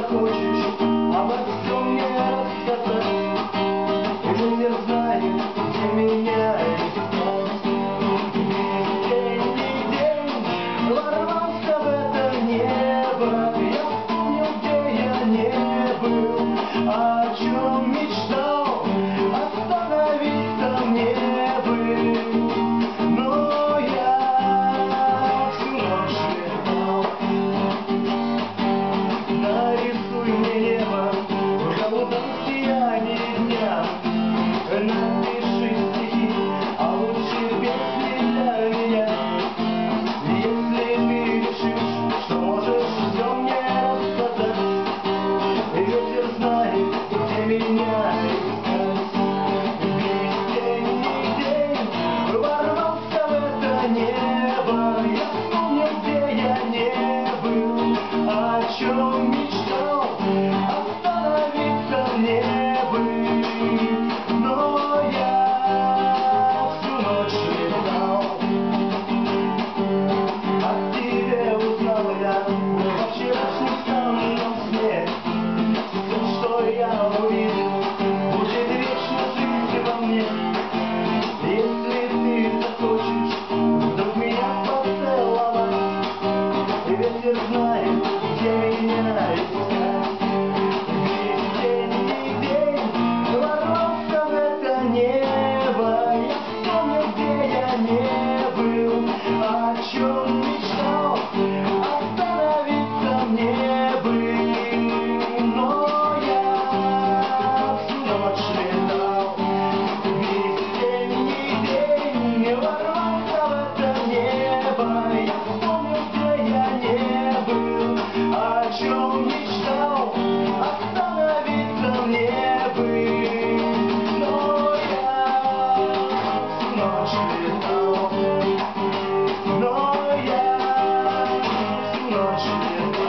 захочешь обо всем мне рассказать, ветер знает, где меня искать. Весенний день ворвался в это небо, я вспомнил, где я не был, о чем мечтал, остановиться мне бы. Но я всю ночь летал. Нарисуй мне небо в голубом сиянии дня, напиши стихи, а лучше песни для меня. Если ты решишь, что можешь все мне рассказать, ветер знает, где меня искать. Весенний день ворвался в это небо, я вспомнил, где я не был, о чем мечтал, остановиться мне бы. Но я всю ночь летал. От тебя узнал я во вчерашнем странном сне. Все, что я увидел, будет вечно жить во мне. Если ты захочешь вдруг меня поцеловать, ветер знает, где меня искать. Весенний день ворвался в это небо, я вспомнил, где я не был, о чем мечтал, остановиться мне бы. Но я всю ночь летал. Весенний день ворвался в это небо, я вспомнил, где я не был, о чем мечтал, остановиться мне бы. Но я всю ночь летал. Но я всю ночь летал.